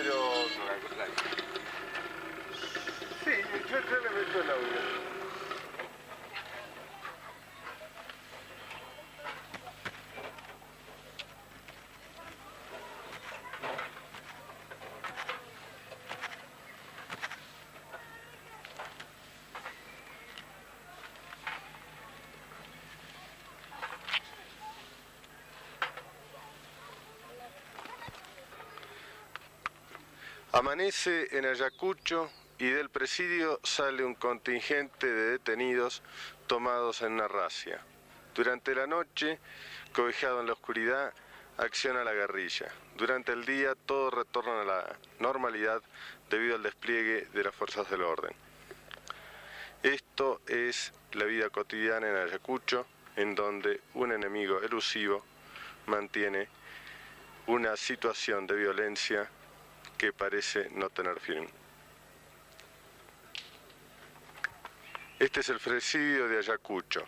pero... Sí, yo le meto el audio. Amanece en Ayacucho y del presidio sale un contingente de detenidos tomados en una racia. Durante la noche, cobijado en la oscuridad, acciona la guerrilla. Durante el día todo retorna a la normalidad debido al despliegue de las fuerzas del orden. Esto es la vida cotidiana en Ayacucho, en donde un enemigo elusivo mantiene una situación de violencia que parece no tener fin. Este es el presidio de Ayacucho.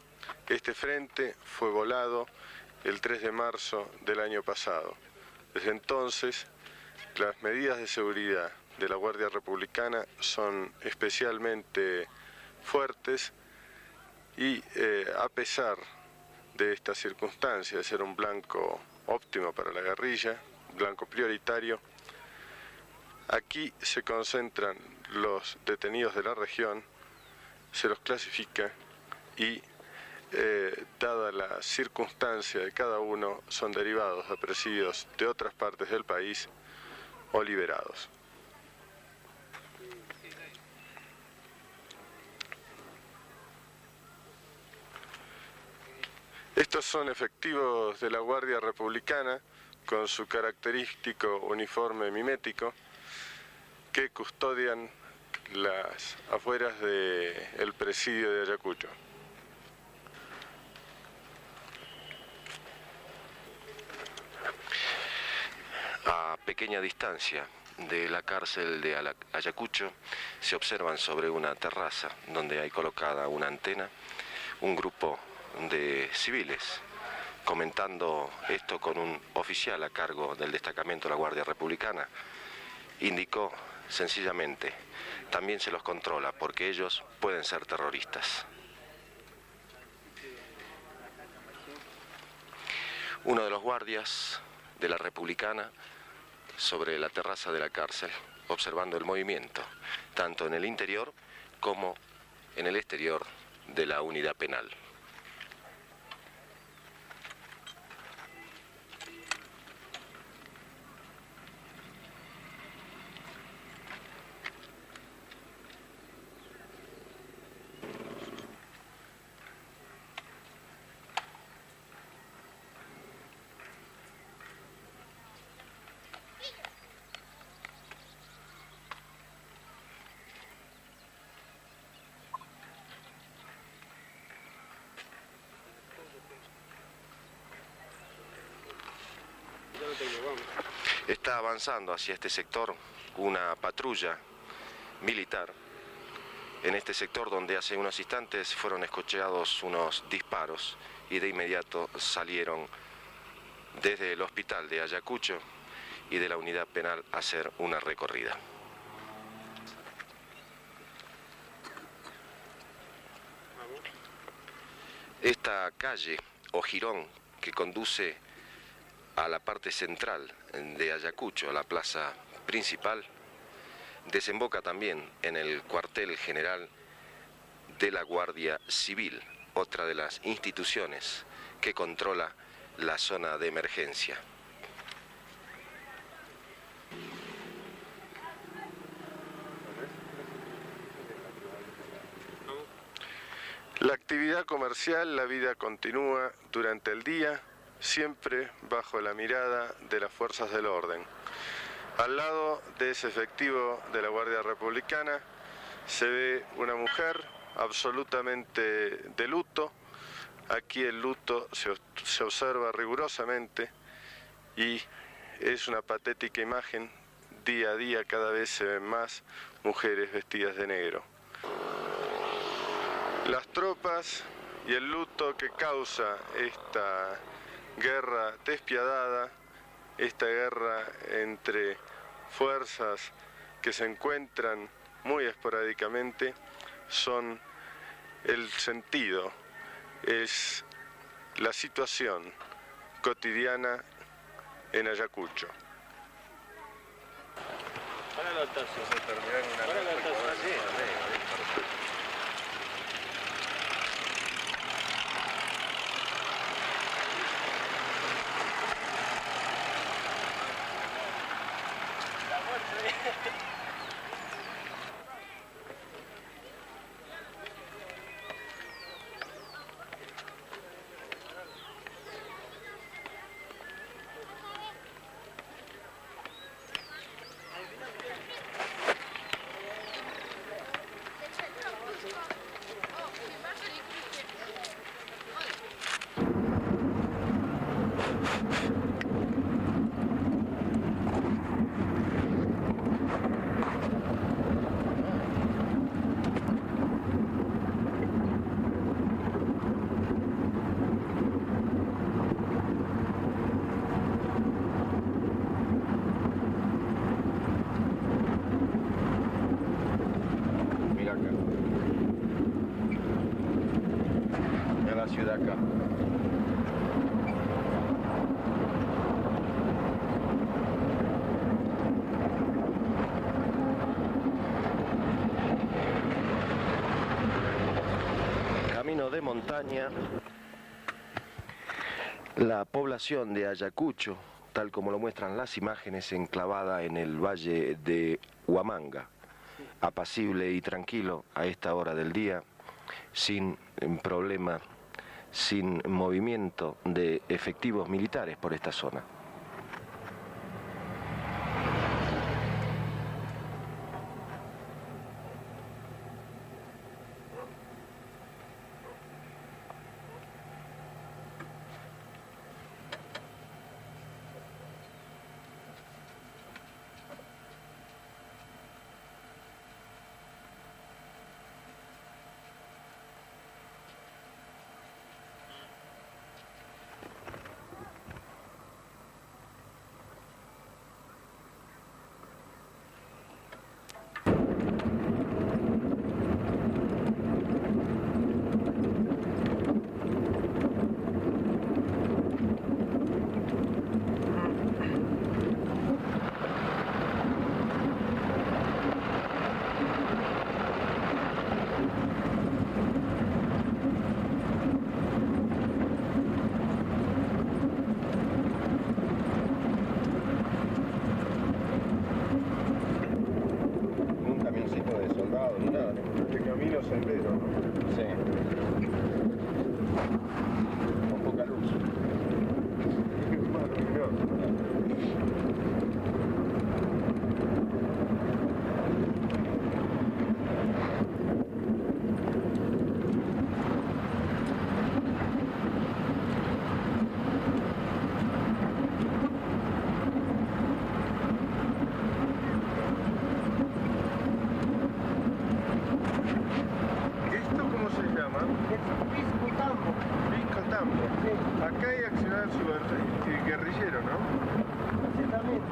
Este frente fue volado el 3 de marzo del año pasado. Desde entonces, las medidas de seguridad de la Guardia Republicana son especialmente fuertes y a pesar de esta circunstancia de ser un blanco óptimo para la guerrilla, blanco prioritario, aquí se concentran los detenidos de la región, se los clasifica y, dada la circunstancia de cada uno, son derivados a presidios de otras partes del país o liberados. Estos son efectivos de la Guardia Republicana con su característico uniforme mimético, que custodian las afueras del presidio de Ayacucho. A pequeña distancia de la cárcel de Ayacucho se observan sobre una terraza donde hay colocada una antena un grupo de civiles. Comentando esto con un oficial a cargo del destacamento de la Guardia Republicana, indicó sencillamente: también se los controla porque ellos pueden ser terroristas. Uno de los guardias de la Republicana sobre la terraza de la cárcel, observando el movimiento, tanto en el interior como en el exterior de la unidad penal. Está avanzando hacia este sector una patrulla militar, en este sector donde hace unos instantes fueron escuchados unos disparos y de inmediato salieron desde el hospital de Ayacucho y de la unidad penal a hacer una recorrida. Esta calle o jirón que conduce a la parte central de Ayacucho, a la plaza principal, desemboca también en el cuartel general de la Guardia Civil, otra de las instituciones que controla la zona de emergencia. La actividad comercial, la vida continúa durante el día, siempre bajo la mirada de las fuerzas del orden. Al lado de ese efectivo de la Guardia Republicana se ve una mujer absolutamente de luto. Aquí el luto se observa rigurosamente y es una patética imagen. Día a día cada vez se ven más mujeres vestidas de negro. Las tropas y el luto que causa esta guerra despiadada, esta guerra entre fuerzas que se encuentran muy esporádicamente son el sentido, es la situación cotidiana en Ayacucho. Para la taza. Para la taza. Ciudad acá. Camino de montaña. La población de Ayacucho, tal como lo muestran las imágenes, enclavada en el valle de Huamanga, apacible y tranquilo a esta hora del día, sin problema, sin movimiento de efectivos militares por esta zona. Sendero, ¿no? Sí. Con poca luz. Acá hay accionar guerrillero, ¿no? Exactamente.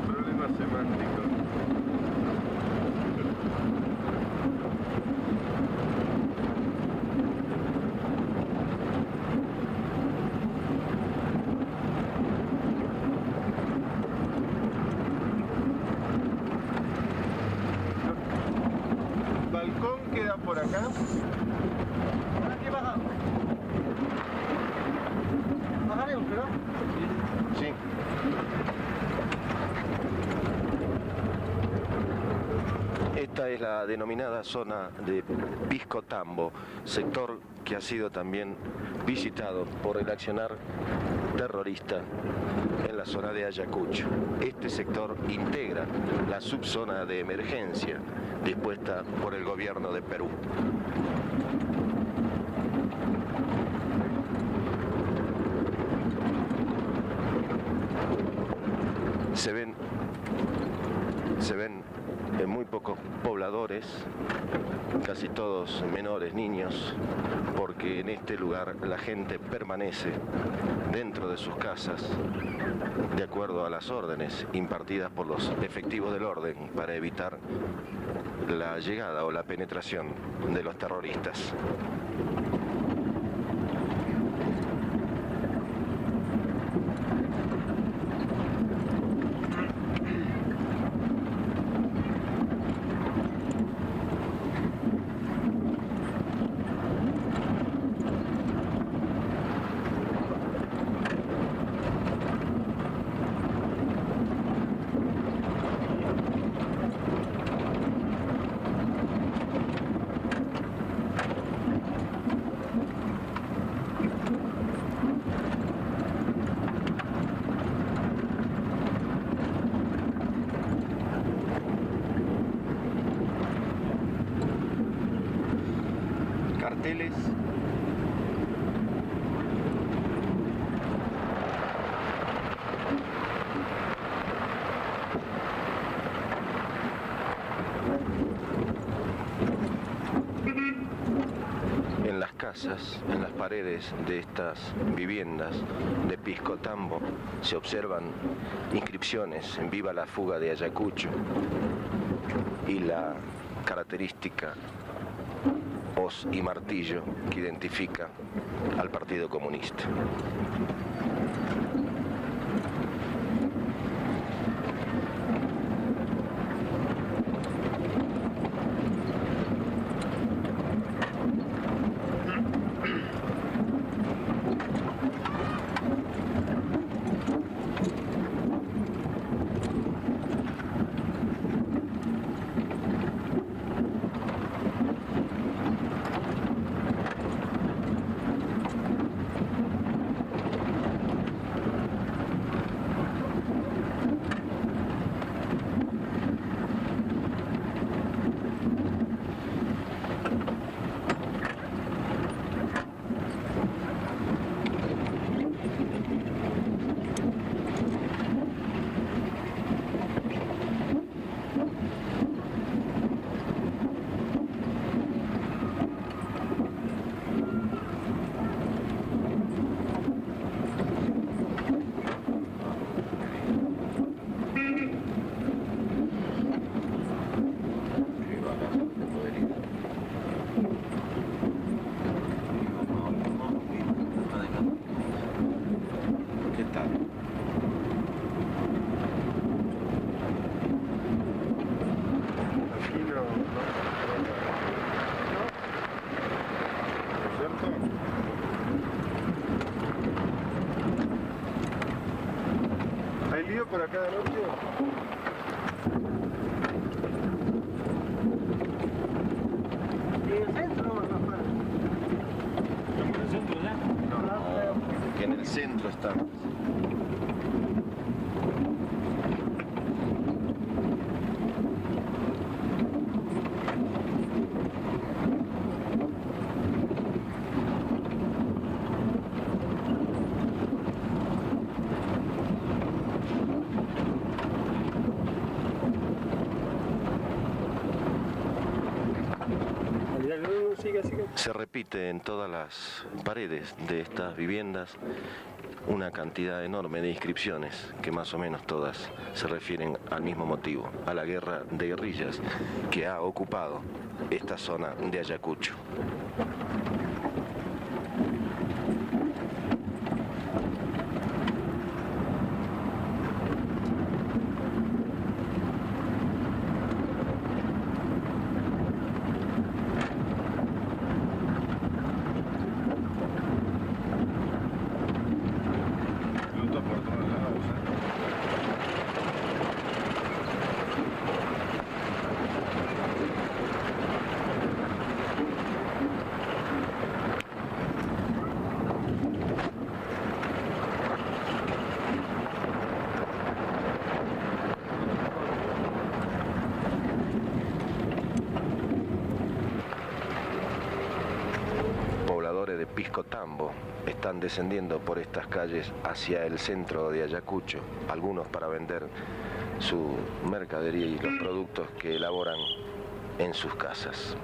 Problemas semánticos. Queda por acá. Ahora que bajamos. Bajaremos, ¿verdad? Sí. Esta es la denominada zona de Pisco Tambo, sector que ha sido también visitado por el accionar terrorista en la zona de Ayacucho. Este sector integra la subzona de emergencia dispuesta por el gobierno de Perú. Se ven pobladores, casi todos menores, niños, porque en este lugar la gente permanece dentro de sus casas de acuerdo a las órdenes impartidas por los efectivos del orden para evitar la llegada o la penetración de los terroristas. Carteles. En las casas, en las paredes de estas viviendas de Pisco Tambo se observan inscripciones en Viva la fuga de Ayacucho y la característica hoz y martillo que identifica al Partido Comunista. ¿Hay lío por acá de noche? ¿Y en el centro o más afuera? ¿En el centro ya? No, que en el centro está. Se repite en todas las paredes de estas viviendas una cantidad enorme de inscripciones que más o menos todas se refieren al mismo motivo, a la guerra de guerrillas que ha ocupado esta zona de Ayacucho. De Pisco Tambo están descendiendo por estas calles hacia el centro de Ayacucho, algunos para vender su mercadería y los productos que elaboran en sus casas.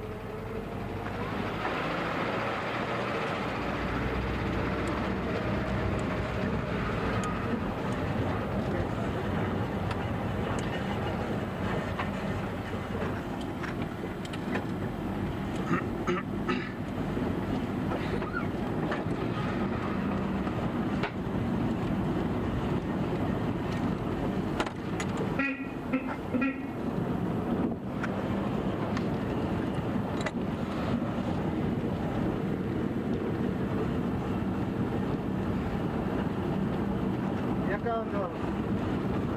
¿Y acá dónde vamos?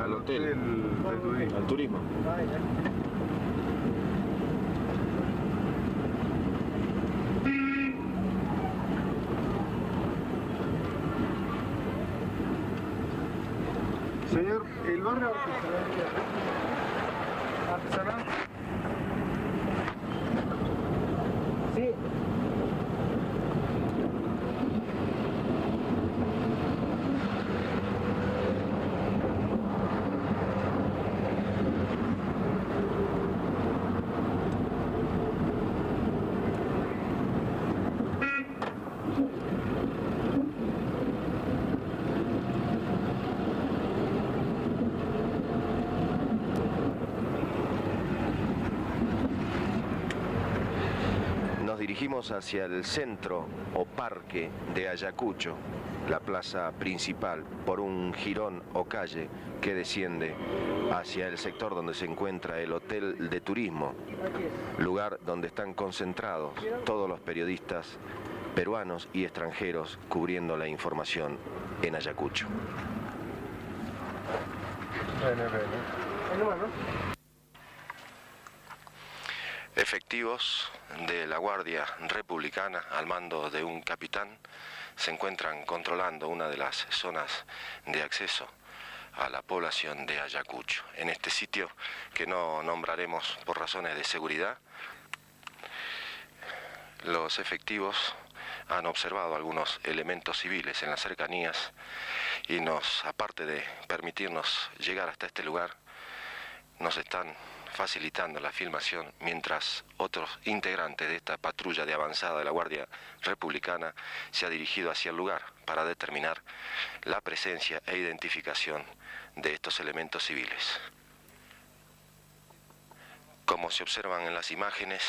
Al hotel del turismo. Al turismo. Ay, ya. Señor, el barrio artesanal. Sí. Nos dirigimos hacia el centro o parque de Ayacucho, la plaza principal, por un jirón o calle que desciende hacia el sector donde se encuentra el Hotel de Turismo, lugar donde están concentrados todos los periodistas peruanos y extranjeros cubriendo la información en Ayacucho. Efectivos de la Guardia Republicana al mando de un capitán se encuentran controlando una de las zonas de acceso a la población de Ayacucho. En este sitio, que no nombraremos por razones de seguridad, los efectivos han observado algunos elementos civiles en las cercanías y aparte de permitirnos llegar hasta este lugar, nos están facilitando la filmación mientras otros integrantes de esta patrulla de avanzada de la Guardia Republicana se ha dirigido hacia el lugar para determinar la presencia e identificación de estos elementos civiles. Como se observan en las imágenes,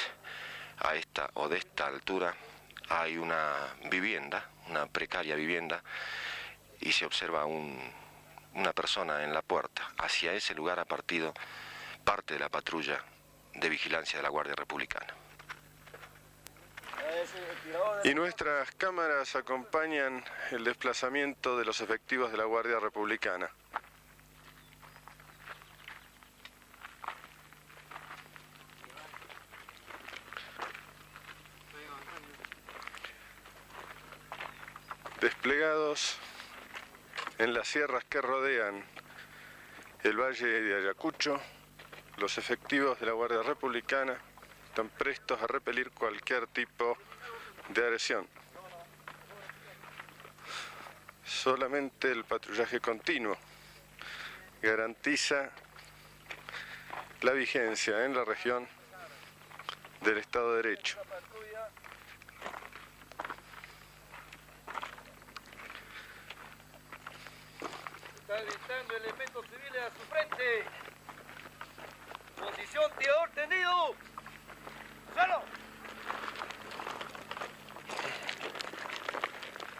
a esta o de esta altura hay una vivienda, una precaria vivienda, y se observa una persona en la puerta. Hacia ese lugar ha partido parte de la patrulla de vigilancia de la Guardia Republicana. Y nuestras cámaras acompañan el desplazamiento de los efectivos de la Guardia Republicana. Desplegados en las sierras que rodean el valle de Ayacucho, los efectivos de la Guardia Republicana están prestos a repelir cualquier tipo de agresión. Solamente el patrullaje continuo garantiza la vigencia en la región del Estado de Derecho. Está alistando elementos civiles a su frente. Posición tirador tendido. ¡Suelo!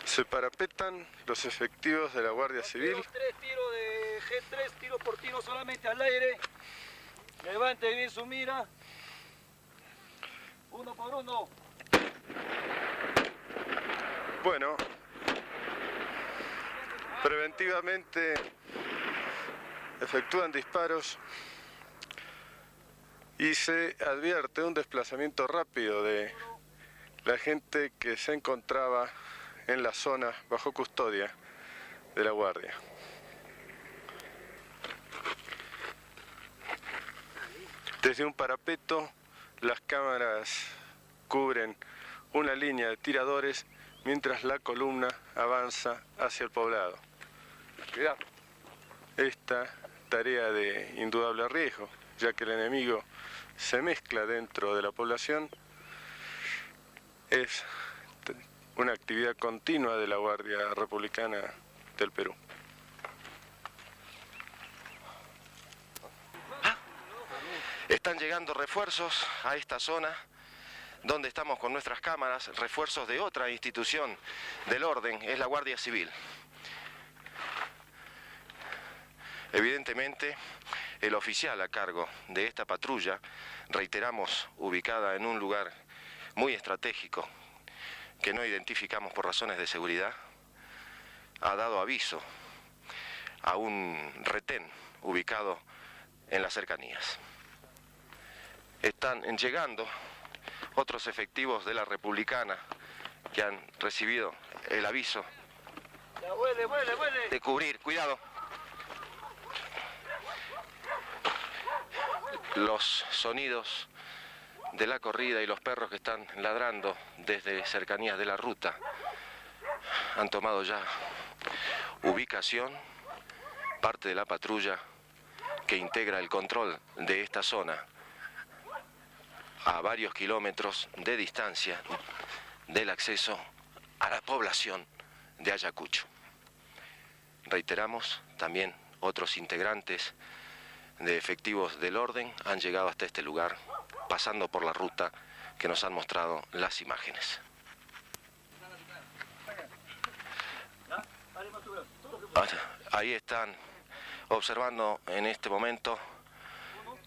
Se parapetan los efectivos de la Guardia Civil. 3 tiros de G3, tiro por tiro solamente al aire. Levante bien su mira. Uno por uno. Bueno, preventivamente efectúan disparos y se advierte un desplazamiento rápido de la gente que se encontraba en la zona bajo custodia de la Guardia. Desde un parapeto, las cámaras cubren una línea de tiradores mientras la columna avanza hacia el poblado. Esta tarea de indudable riesgo ya que el enemigo se mezcla dentro de la población. Es una actividad continua de la Guardia Republicana del Perú. Están llegando refuerzos a esta zona donde estamos con nuestras cámaras, refuerzos de otra institución del orden, es la Guardia Civil. Evidentemente, el oficial a cargo de esta patrulla, reiteramos, ubicada en un lugar muy estratégico que no identificamos por razones de seguridad, ha dado aviso a un retén ubicado en las cercanías. Están llegando otros efectivos de la Republicana que han recibido el aviso de cubrir. Cuidado. Los sonidos de la corrida y los perros que están ladrando desde cercanías de la ruta han tomado ya ubicación. Parte de la patrulla que integra el control de esta zona a varios kilómetros de distancia del acceso a la población de Ayacucho. Reiteramos, también otros integrantes de efectivos del orden han llegado hasta este lugar, pasando por la ruta que nos han mostrado las imágenes. Ahí están observando en este momento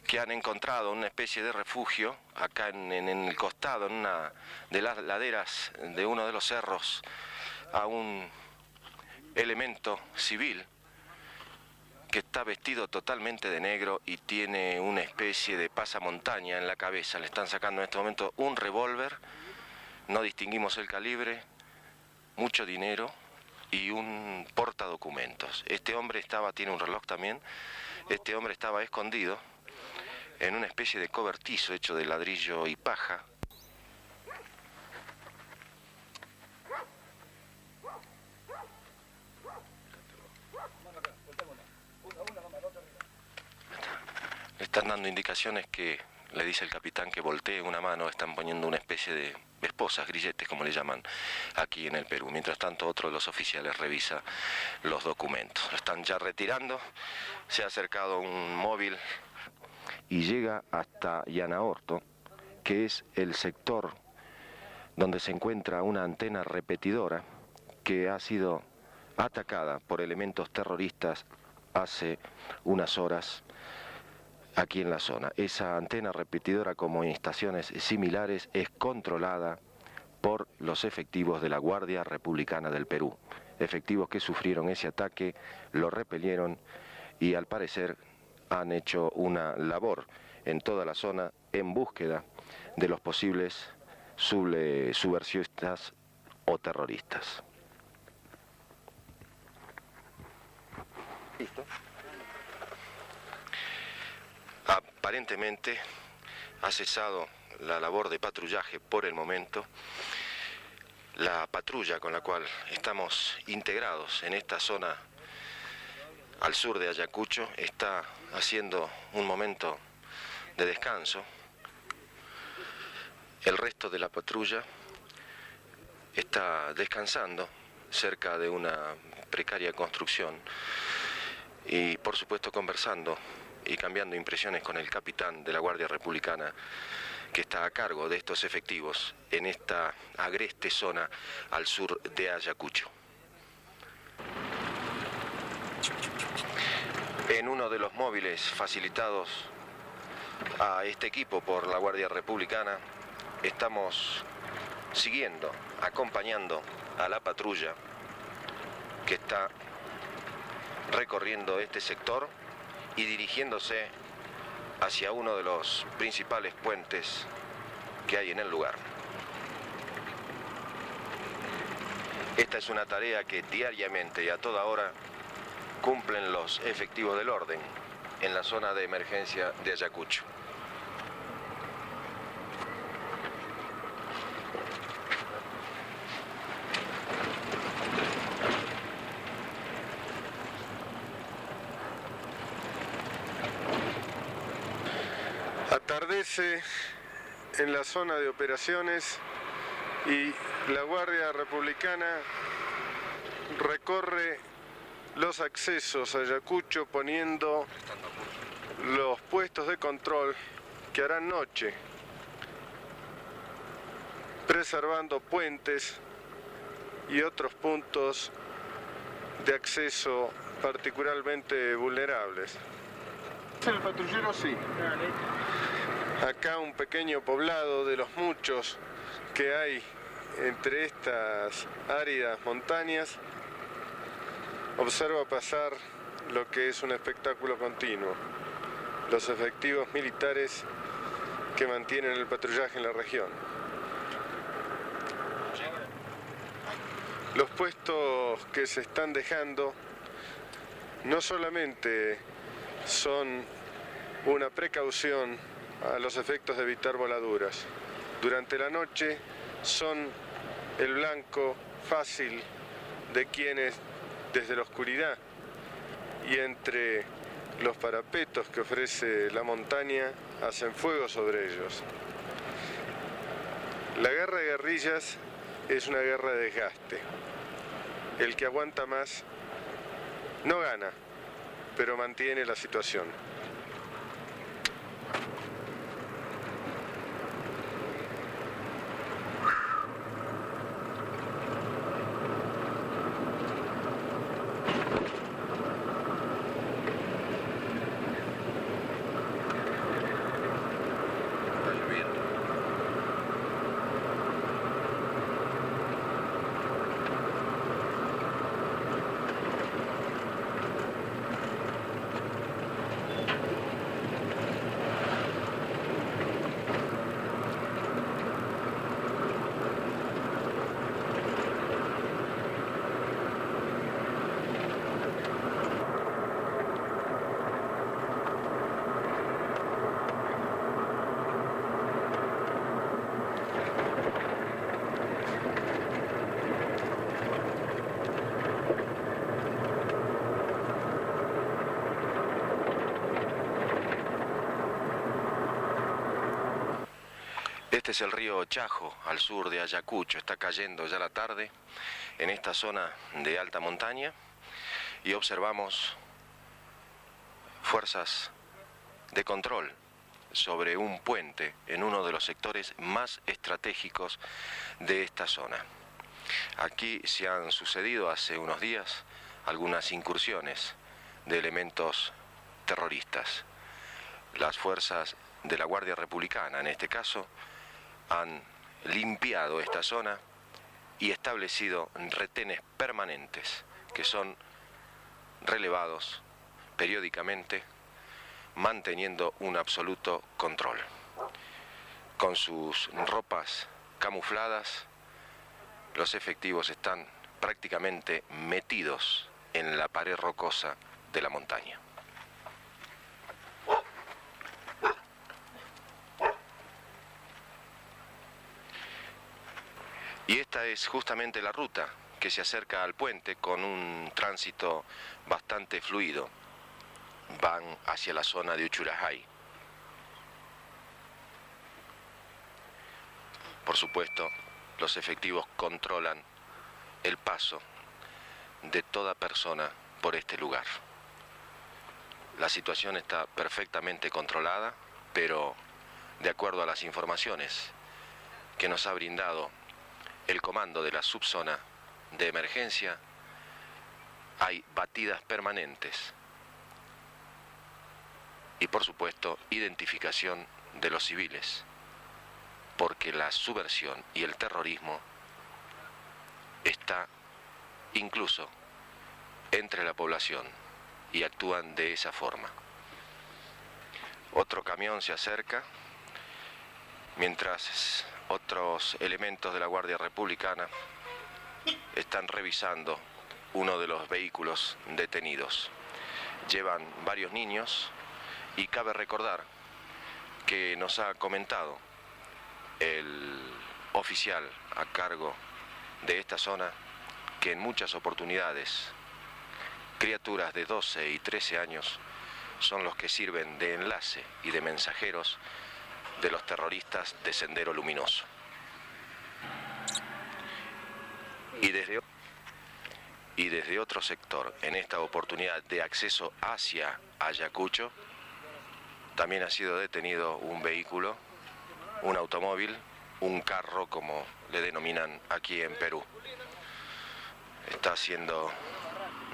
que han encontrado una especie de refugio acá en el costado, en una de las laderas de uno de los cerros, a un elemento civil que está vestido totalmente de negro y tiene una especie de pasamontaña en la cabeza. Le están sacando en este momento un revólver, no distinguimos el calibre, mucho dinero y un portadocumentos. Este hombre tiene un reloj también, este hombre estaba escondido en una especie de cobertizo hecho de ladrillo y paja. Le están dando indicaciones que le dice el capitán que voltee una mano, están poniendo una especie de esposas, grilletes como le llaman aquí en el Perú. Mientras tanto otro de los oficiales revisa los documentos. Lo están ya retirando, se ha acercado un móvil y llega hasta Llanaorto, que es el sector donde se encuentra una antena repetidora que ha sido atacada por elementos terroristas hace unas horas aquí en la zona. Esa antena repetidora, como en estaciones similares, es controlada por los efectivos de la Guardia Republicana del Perú. Efectivos que sufrieron ese ataque, lo repelieron y al parecer han hecho una labor en toda la zona en búsqueda de los posibles subversionistas o terroristas. ¿Listo? Aparentemente ha cesado la labor de patrullaje por el momento. La patrulla con la cual estamos integrados en esta zona al sur de Ayacucho está haciendo un momento de descanso. El resto de la patrulla está descansando cerca de una precaria construcción y por supuesto conversando y cambiando impresiones con el capitán de la Guardia Republicana que está a cargo de estos efectivos en esta agreste zona al sur de Ayacucho. En uno de los móviles facilitados a este equipo por la Guardia Republicana estamos siguiendo, acompañando a la patrulla que está recorriendo este sector y dirigiéndose hacia uno de los principales puentes que hay en el lugar. Esta es una tarea que diariamente y a toda hora cumplen los efectivos del orden en la zona de emergencia de Ayacucho. Atardece en la zona de operaciones y la Guardia Republicana recorre los accesos a Ayacucho poniendo los puestos de control que harán noche, preservando puentes y otros puntos de acceso particularmente vulnerables. El patrullero sí. Acá un pequeño poblado de los muchos que hay entre estas áridas montañas observa pasar lo que es un espectáculo continuo. Los efectivos militares que mantienen el patrullaje en la región. Los puestos que se están dejando no solamente son una precaución a los efectos de evitar voladuras. Durante la noche son el blanco fácil de quienes desde la oscuridad y entre los parapetos que ofrece la montaña hacen fuego sobre ellos. La guerra de guerrillas es una guerra de desgaste. El que aguanta más no gana, pero mantiene la situación. Este es el río Chajo, al sur de Ayacucho. Está cayendo ya la tarde en esta zona de alta montaña y observamos fuerzas de control sobre un puente en uno de los sectores más estratégicos de esta zona. Aquí se han sucedido hace unos días algunas incursiones de elementos terroristas. Las fuerzas de la Guardia Republicana, en este caso, han limpiado esta zona y establecido retenes permanentes que son relevados periódicamente, manteniendo un absoluto control. Con sus ropas camufladas, los efectivos están prácticamente metidos en la pared rocosa de la montaña. Y esta es justamente la ruta que se acerca al puente con un tránsito bastante fluido. Van hacia la zona de Uchurajay. Por supuesto, los efectivos controlan el paso de toda persona por este lugar. La situación está perfectamente controlada, pero de acuerdo a las informaciones que nos ha brindado el comando de la subzona de emergencia, hay batidas permanentes y, por supuesto, identificación de los civiles, porque la subversión y el terrorismo está incluso entre la población y actúan de esa forma. Otro camión se acerca, mientras otros elementos de la Guardia Republicana están revisando uno de los vehículos detenidos. Llevan varios niños y cabe recordar que nos ha comentado el oficial a cargo de esta zona que en muchas oportunidades criaturas de 12 y 13 años son los que sirven de enlace y de mensajeros de los terroristas de Sendero Luminoso. Y desde otro sector, en esta oportunidad de acceso hacia Ayacucho, también ha sido detenido un vehículo, un automóvil, un carro, como le denominan aquí en Perú. Está siendo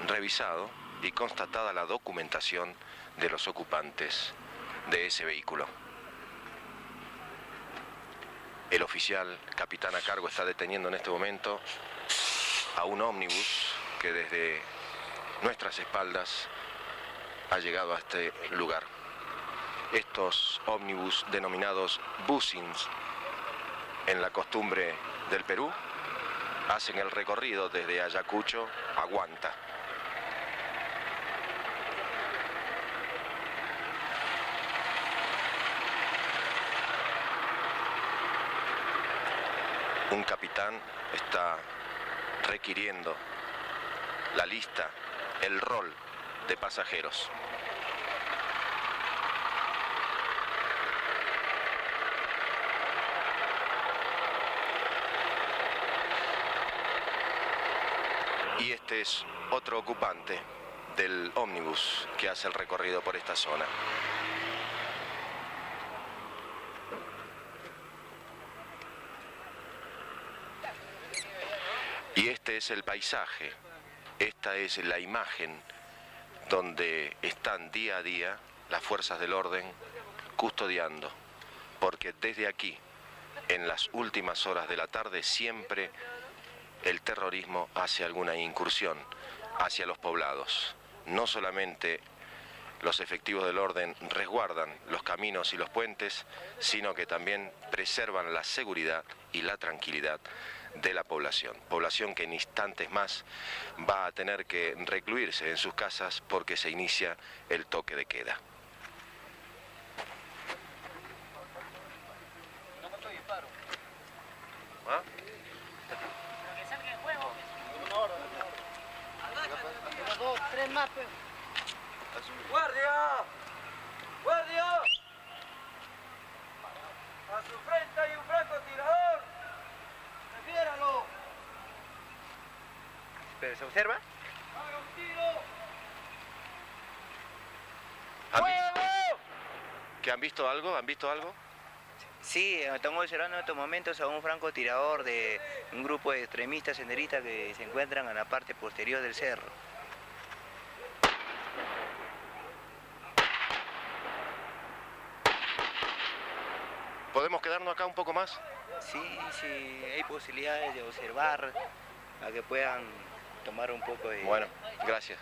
revisado y constatada la documentación de los ocupantes de ese vehículo. El oficial capitán a cargo está deteniendo en este momento a un ómnibus que desde nuestras espaldas ha llegado a este lugar. Estos ómnibus denominados busings en la costumbre del Perú hacen el recorrido desde Ayacucho a Huanta. Un capitán está requiriendo la lista, el rol de pasajeros. Y este es otro ocupante del ómnibus que hace el recorrido por esta zona. Y este es el paisaje, esta es la imagen donde están día a día las fuerzas del orden custodiando, porque desde aquí, en las últimas horas de la tarde, siempre el terrorismo hace alguna incursión hacia los poblados. No solamente los efectivos del orden resguardan los caminos y los puentes, sino que también preservan la seguridad y la tranquilidad de la población. Población que en instantes más va a tener que recluirse en sus casas porque se inicia el toque de queda. ¿Ah? ¡Guardia! ¡Guardia! A su frente hay un francotirador. ¡Refiéralo! ¿Pero se observa? ¡Haga un tiro! ¿Que han visto algo? ¿Han visto algo? Sí, estamos observando en estos momentos a un francotirador de un grupo de extremistas senderistas que se encuentran en la parte posterior del cerro. ¿Podemos quedarnos acá un poco más? Sí, sí, hay posibilidades de observar, a que puedan tomar un poco de... Bueno, gracias.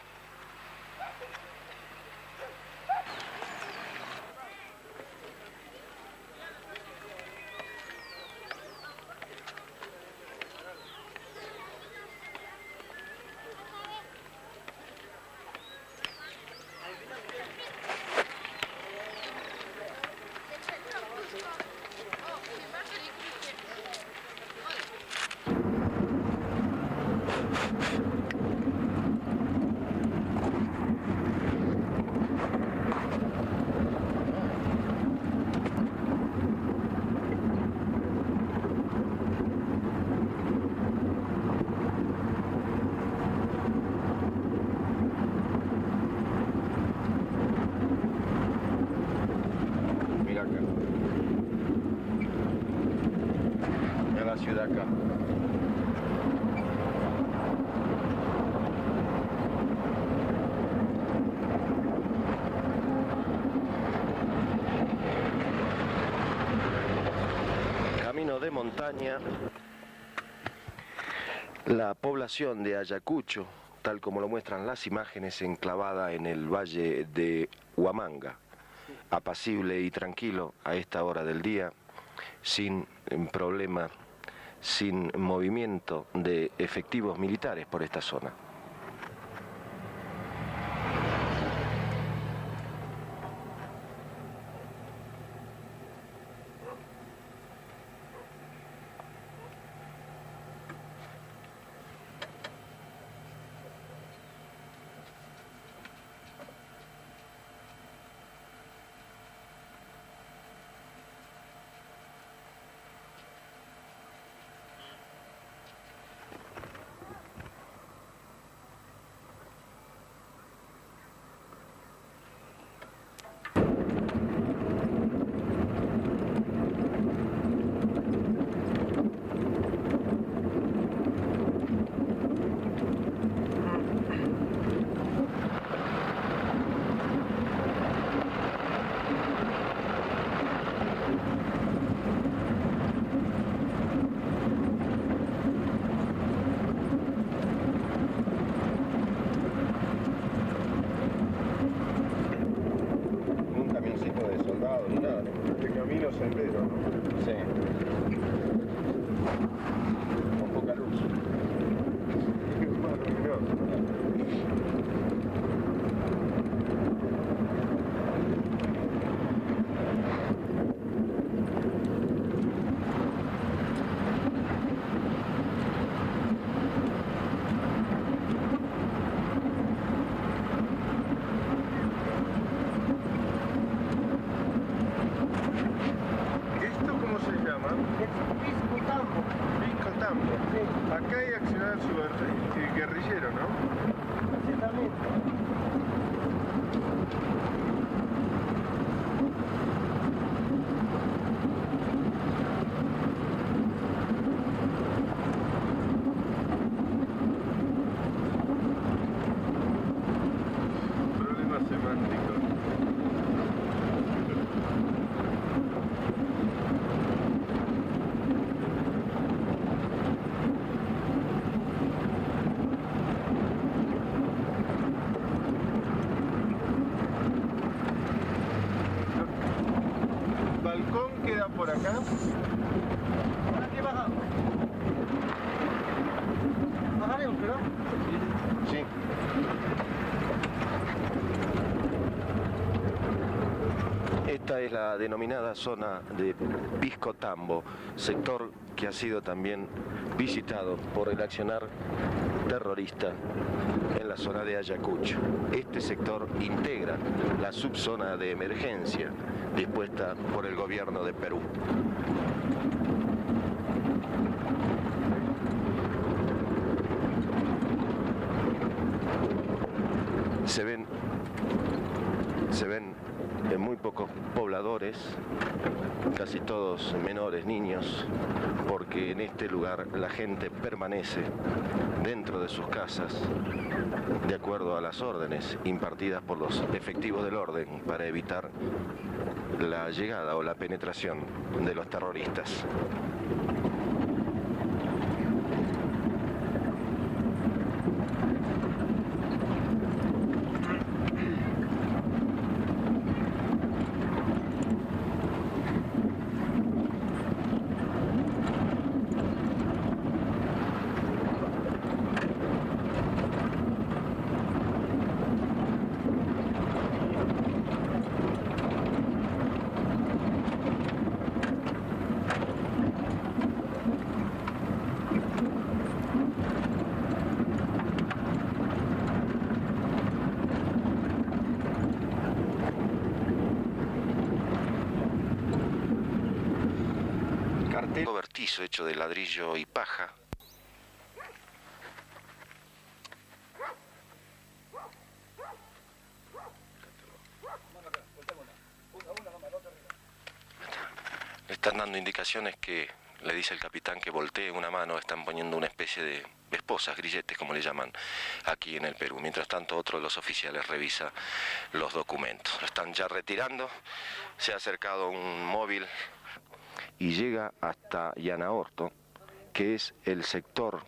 Mira acá. En la ciudad acá. Camino de montaña. La población de Ayacucho, tal como lo muestran las imágenes, enclavada en el valle de Huamanga, apacible y tranquilo a esta hora del día, sin problema, sin movimiento de efectivos militares por esta zona. Nada, este camino sendero, ¿no? Sí. Con poca luz. Es más luminoso, ¿no? ¿Esto cómo se llama? Es Pisco y Tambo. Pisco Tambo. Sí, Acá hay accionar su guerrillero, ¿no? exactamente. Problemas semánticos. ¿El balcón queda por acá? Aquí bajamos. Bajaremos, pero. Sí. Esta es la denominada zona de Pisco Tambo, sector que ha sido también visitado por el accionar terrorista en la zona de Ayacucho. Este sector integra la subzona de emergencia dispuesta por el gobierno de Perú. Se ven muy pocos pobladores, casi todos menores, niños, porque en este lugar la gente permanece dentro de sus casas de acuerdo a las órdenes impartidas por los efectivos del orden para evitar la llegada o la penetración de los terroristas. Cobertizo hecho de ladrillo y paja. Le están dando indicaciones que le dice el capitán que voltee una mano, están poniendo una especie de esposas, grilletes como le llaman aquí en el Perú. Mientras tanto otro de los oficiales revisa los documentos. Lo están ya retirando, se ha acercado un móvil y llega hasta Llanaorto, que es el sector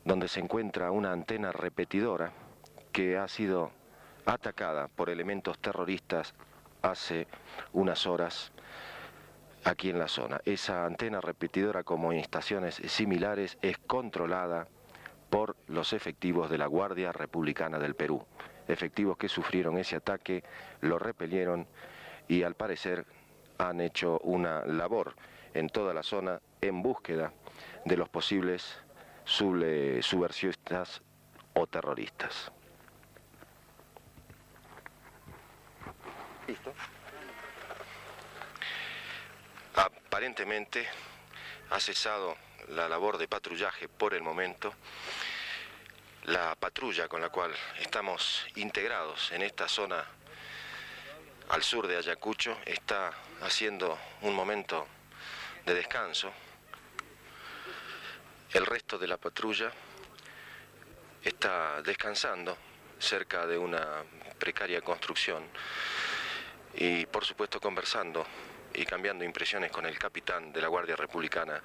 donde se encuentra una antena repetidora que ha sido atacada por elementos terroristas hace unas horas aquí en la zona. Esa antena repetidora, como en estaciones similares, es controlada por los efectivos de la Guardia Republicana del Perú. Efectivos que sufrieron ese ataque, lo repelieron y al parecer han hecho una labor en toda la zona en búsqueda de los posibles subversivistas o terroristas. ¿Listo? Aparentemente ha cesado la labor de patrullaje por el momento. La patrulla con la cual estamos integrados en esta zona al sur de Ayacucho está haciendo un momento de descanso. El resto de la patrulla está descansando cerca de una precaria construcción y por supuesto conversando y cambiando impresiones con el capitán de la Guardia Republicana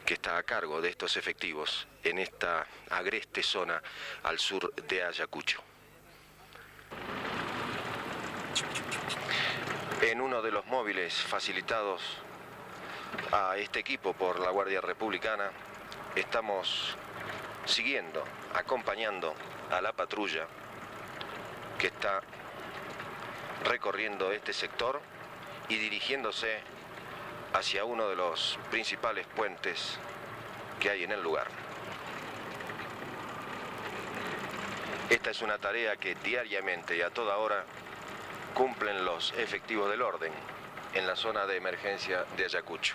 que está a cargo de estos efectivos en esta agreste zona al sur de Ayacucho. En uno de los móviles facilitados a este equipo por la Guardia Republicana, estamos siguiendo, acompañando a la patrulla que está recorriendo este sector y dirigiéndose hacia uno de los principales puentes que hay en el lugar. Esta es una tarea que diariamente y a toda hora cumplen los efectivos del orden en la zona de emergencia de Ayacucho.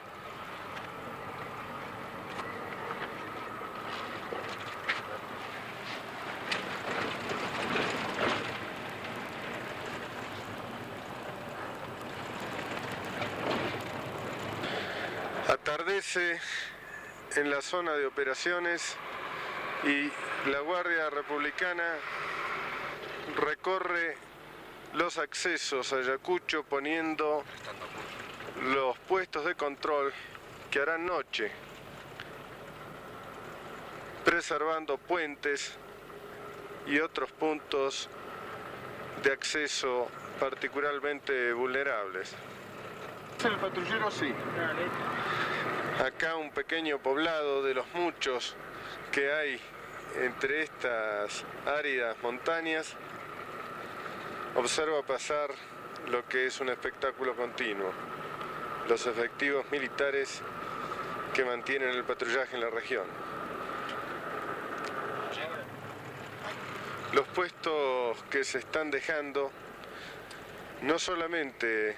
Atardece en la zona de operaciones y la Guardia Republicana recorre los accesos a Ayacucho poniendo los puestos de control que harán noche, preservando puentes y otros puntos de acceso particularmente vulnerables. El patrullero sí. Acá un pequeño poblado de los muchos que hay entre estas áridas montañas observa pasar lo que es un espectáculo continuo. Los efectivos militares que mantienen el patrullaje en la región. Los puestos que se están dejando no solamente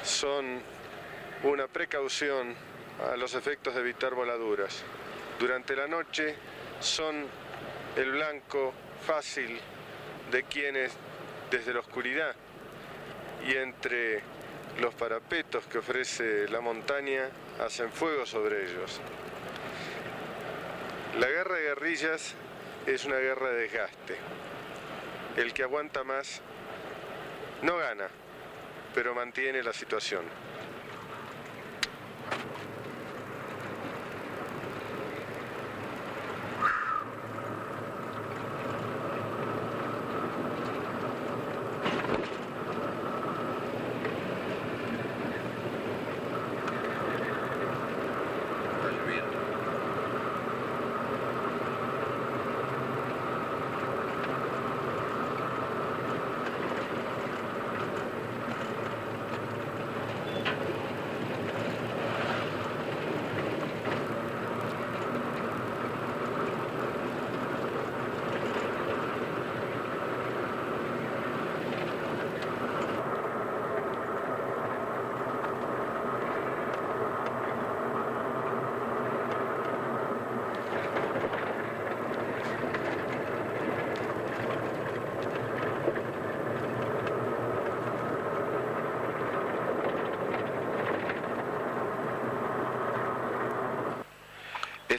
son una precaución a los efectos de evitar voladuras. Durante la noche son el blanco fácil de quienes desde la oscuridad y entre los parapetos que ofrece la montaña hacen fuego sobre ellos. La guerra de guerrillas es una guerra de desgaste. El que aguanta más no gana, pero mantiene la situación.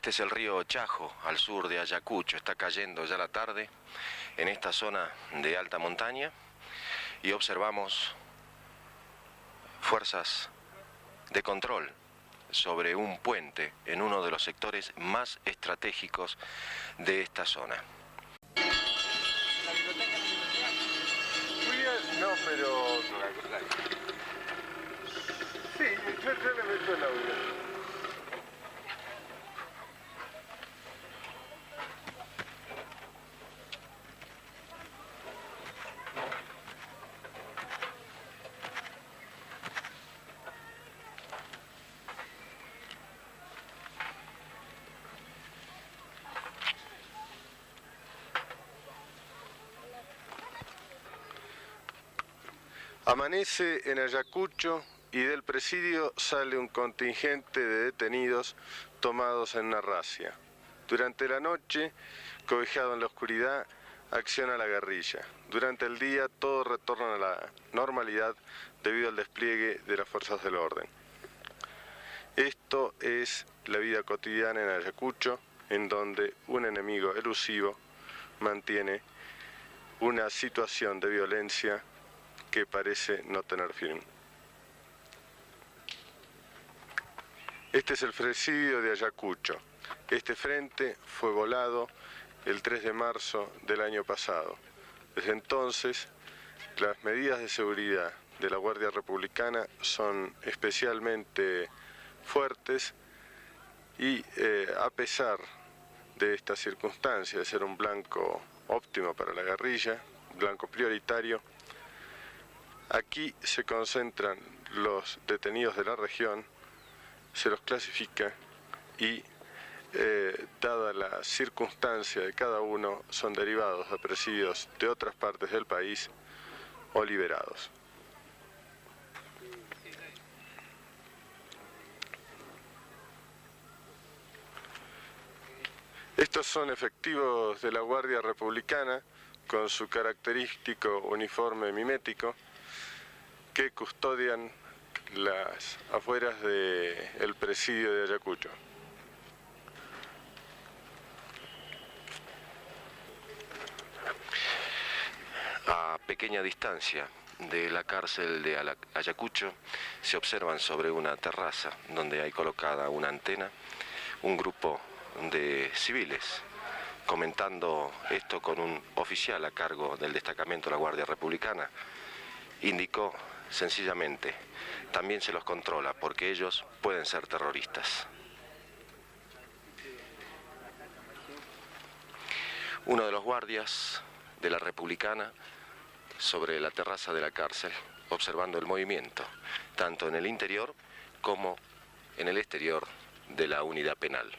Este es el río Chajo, al sur de Ayacucho. Está cayendo ya la tarde en esta zona de alta montaña y observamos fuerzas de control sobre un puente en uno de los sectores más estratégicos de esta zona. No, pero... Sí, yo le meto el audio. Amanece en Ayacucho y del presidio sale un contingente de detenidos tomados en una racia. Durante la noche, cobijado en la oscuridad, acciona la guerrilla. Durante el día, todos retornan a la normalidad debido al despliegue de las fuerzas del orden. Esto es la vida cotidiana en Ayacucho, en donde un enemigo elusivo mantiene una situación de violencia que parece no tener fin. Este es el presidio de Ayacucho. Este frente fue volado el 3 de marzo del año pasado. Desde entonces, las medidas de seguridad de la Guardia Republicana son especialmente fuertes y a pesar de esta circunstancia de ser un blanco óptimo para la guerrilla, blanco prioritario, aquí se concentran los detenidos de la región, se los clasifica y dada la circunstancia de cada uno, son derivados a presidios de otras partes del país o liberados. Estos son efectivos de la Guardia Republicana con su característico uniforme mimético que custodian las afueras del presidio de Ayacucho. A pequeña distancia de la cárcel de Ayacucho se observan sobre una terraza donde hay colocada una antena un grupo de civiles. Comentando esto con un oficial a cargo del destacamento de la Guardia Republicana, indicó sencillamente: también se los controla porque ellos pueden ser terroristas. Uno de los guardias de la Republicana sobre la terraza de la cárcel, observando el movimiento, tanto en el interior como en el exterior de la unidad penal.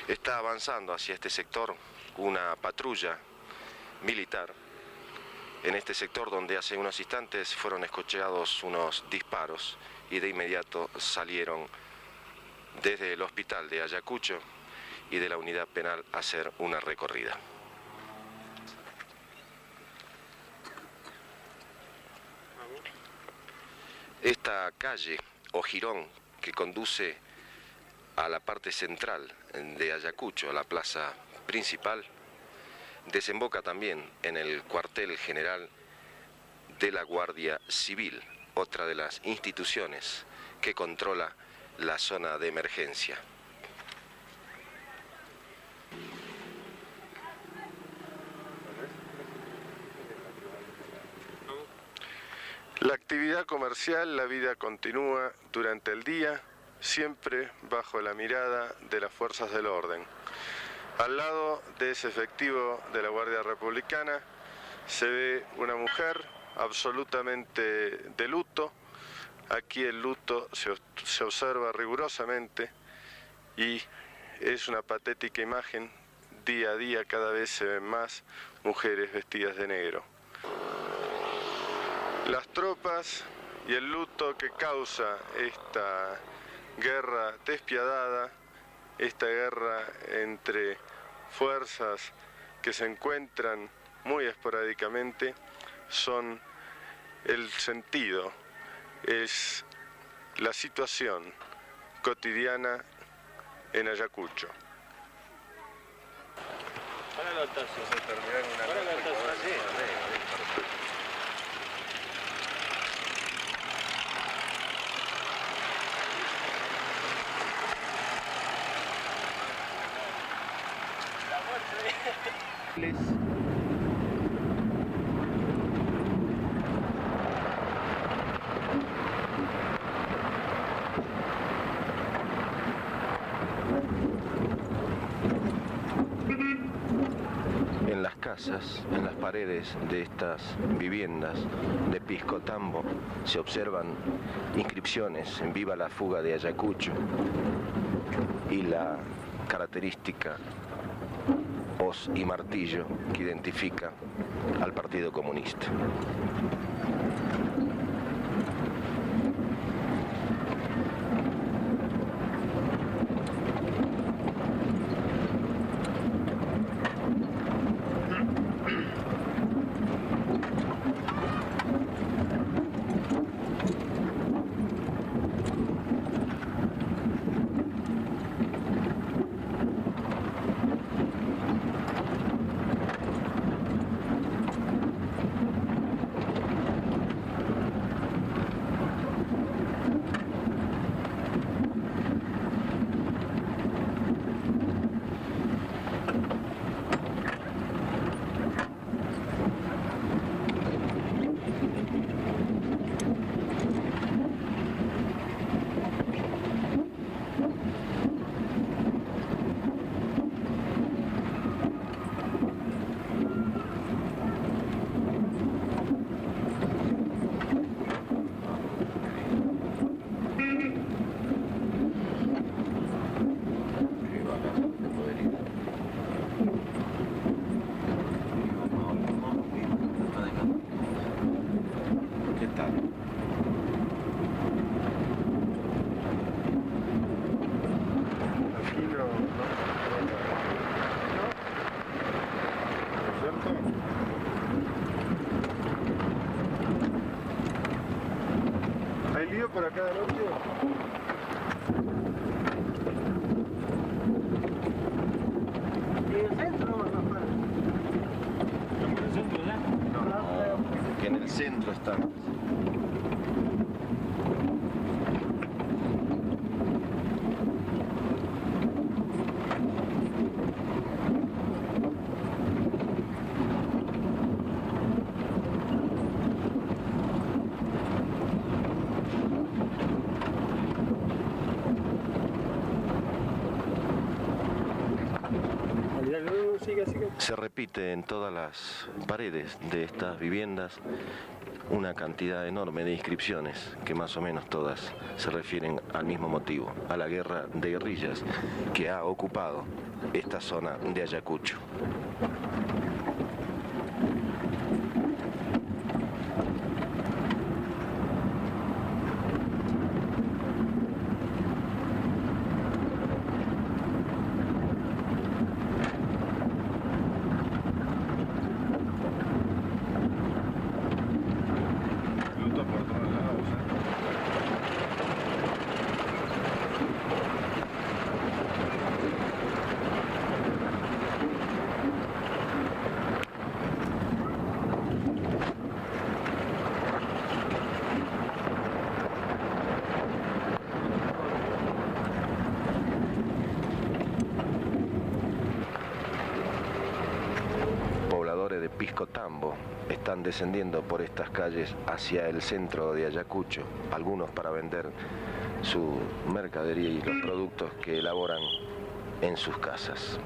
Está avanzando hacia este sector una patrulla militar, en este sector donde hace unos instantes fueron escuchados unos disparos y de inmediato salieron desde el hospital de Ayacucho y de la unidad penal a hacer una recorrida. Esta calle o jirón que conduce a la parte central de Ayacucho, a la plaza principal, desemboca también en el cuartel general de la Guardia Civil, otra de las instituciones que controla la zona de emergencia. La actividad comercial, la vida continúa durante el día, siempre bajo la mirada de las fuerzas del orden. Al lado de ese efectivo de la Guardia Republicana se ve una mujer absolutamente de luto. Aquí el luto se observa rigurosamente y es una patética imagen. Día a día cada vez se ven más mujeres vestidas de negro. Las tropas y el luto que causa esta guerra despiadada, esta guerra entre fuerzas que se encuentran muy esporádicamente, son el sentido, es la situación cotidiana en Ayacucho. Para la taza. Para la taza. En las casas, en las paredes de estas viviendas de Piscotambo se observan inscripciones en Viva la fuga de Ayacucho y la característica hoz y martillo que identifica al Partido Comunista. por acá de noche? En el centro, Rafael. Que en el centro están. Se repite en todas las paredes de estas viviendas una cantidad enorme de inscripciones que más o menos todas se refieren al mismo motivo, a la guerra de guerrillas que ha ocupado esta zona de Ayacucho. De Piscotambo están descendiendo por estas calles hacia el centro de Ayacucho, algunos para vender su mercadería y los productos que elaboran en sus casas.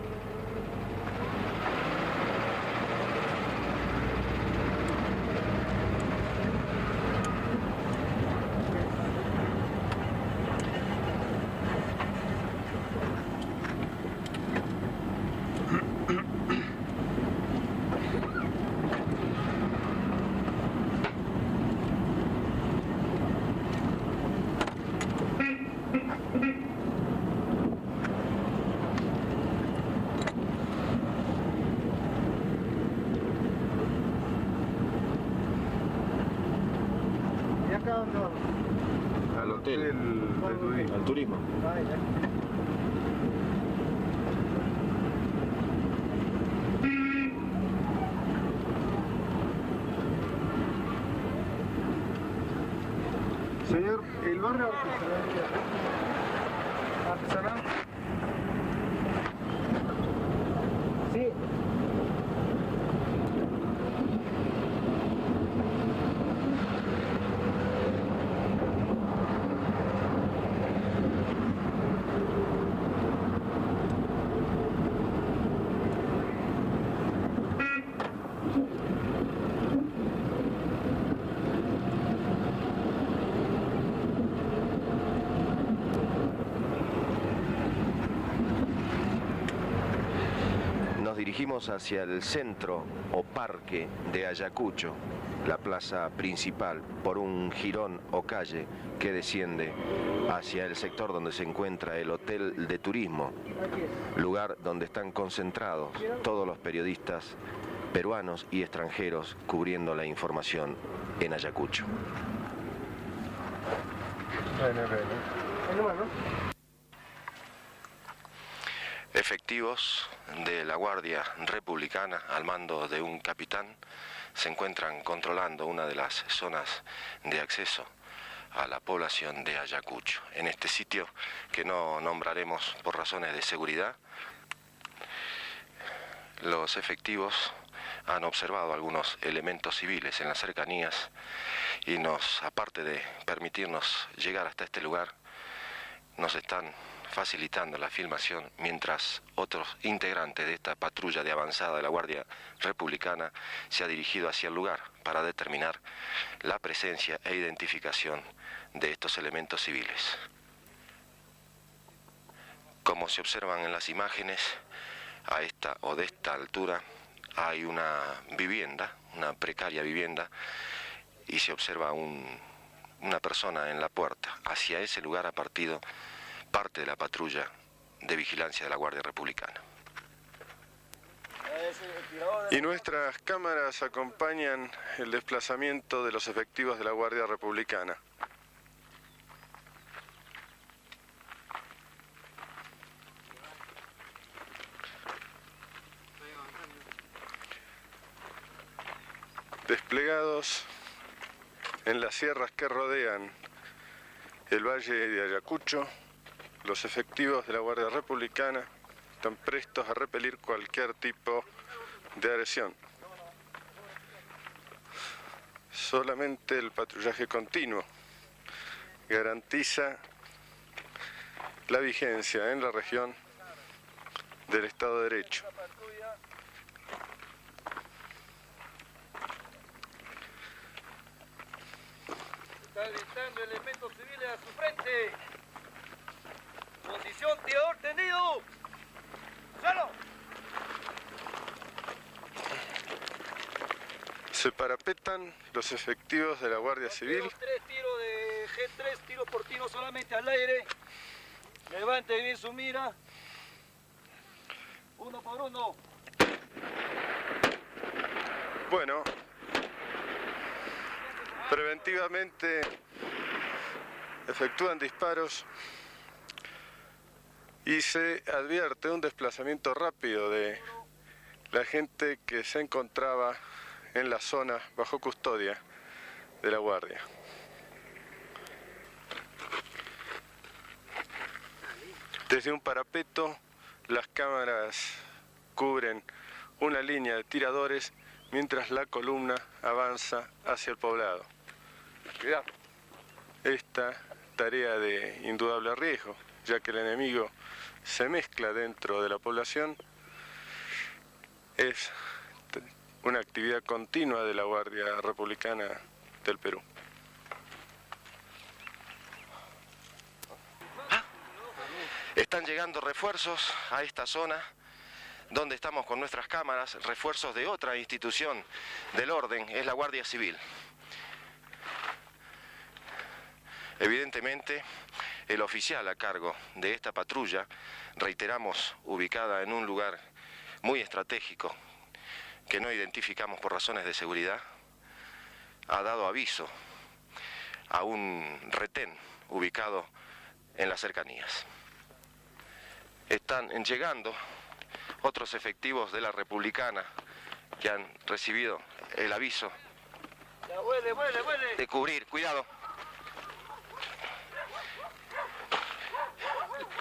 Al hotel, al turismo. Señor, el barrio artesanal. Sí. Dirigimos hacia el centro o parque de Ayacucho, la plaza principal, por un jirón o calle que desciende hacia el sector donde se encuentra el Hotel de Turismo, lugar donde están concentrados todos los periodistas peruanos y extranjeros cubriendo la información en Ayacucho. Efectivos de la Guardia Republicana al mando de un capitán se encuentran controlando una de las zonas de acceso a la población de Ayacucho. En este sitio, que no nombraremos por razones de seguridad, los efectivos han observado algunos elementos civiles en las cercanías y aparte de permitirnos llegar hasta este lugar, nos están facilitando la filmación mientras otros integrantes de esta patrulla de avanzada de la Guardia Republicana se ha dirigido hacia el lugar para determinar la presencia e identificación de estos elementos civiles. Como se observan en las imágenes, a esta o de esta altura hay una vivienda, una precaria vivienda, y se observa una persona en la puerta. Hacia ese lugar ha partido parte de la patrulla de vigilancia de la Guardia Republicana. Y nuestras cámaras acompañan el desplazamiento de los efectivos de la Guardia Republicana. desplegados en las sierras que rodean el valle de Ayacucho, los efectivos de la Guardia Republicana están prestos a repelir cualquier tipo de agresión. Solamente el patrullaje continuo garantiza la vigencia en la región del Estado de Derecho. Está listando elementos civiles a su frente. Posición tirador tendido. ¡Suelo! Se parapetan los efectivos de la Guardia Civil. 3 tiros de G3, tiro por tiro solamente al aire. Levante bien su mira. Uno por uno. Bueno, preventivamente efectúan disparos y se advierte un desplazamiento rápido de la gente que se encontraba en la zona bajo custodia de la Guardia. Desde un parapeto, las cámaras cubren una línea de tiradores mientras la columna avanza hacia el poblado. Cuidado. Esta tarea de indudable riesgo, ya que el enemigo se mezcla dentro de la población, es una actividad continua de la Guardia Republicana del Perú. Están llegando refuerzos a esta zona donde estamos con nuestras cámaras, refuerzos de otra institución del orden, es la Guardia Civil. Evidentemente, el oficial a cargo de esta patrulla, reiteramos, ubicada en un lugar muy estratégico, que no identificamos por razones de seguridad, ha dado aviso a un retén ubicado en las cercanías. Están llegando otros efectivos de la Republicana que han recibido el aviso de cubrir, cuidado.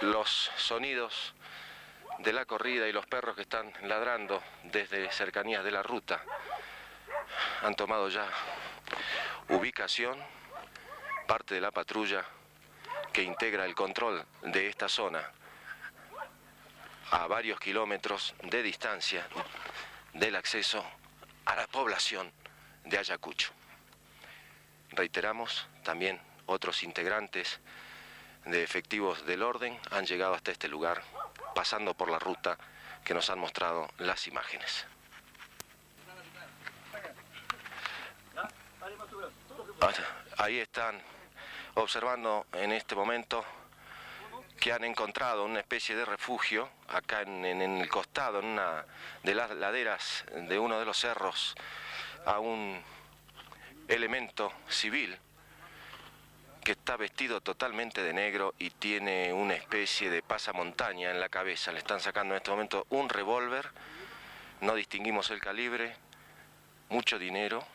Los sonidos de la corrida y los perros que están ladrando desde cercanías de la ruta han tomado ya ubicación. Parte de la patrulla que integra el control de esta zona a varios kilómetros de distancia del acceso a la población de Ayacucho. Reiteramos, también otros integrantes de efectivos del orden han llegado hasta este lugar, pasando por la ruta que nos han mostrado las imágenes. Ahí están observando en este momento que han encontrado una especie de refugio acá en el costado, en una de las laderas de uno de los cerros, a un elemento civil que está vestido totalmente de negro y tiene una especie de pasamontaña en la cabeza. Le están sacando en este momento un revólver, no distinguimos el calibre, mucho dinero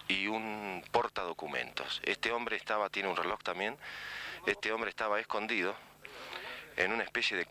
y un portadocumentos. Este hombre tiene un reloj también, este hombre estaba escondido en una especie de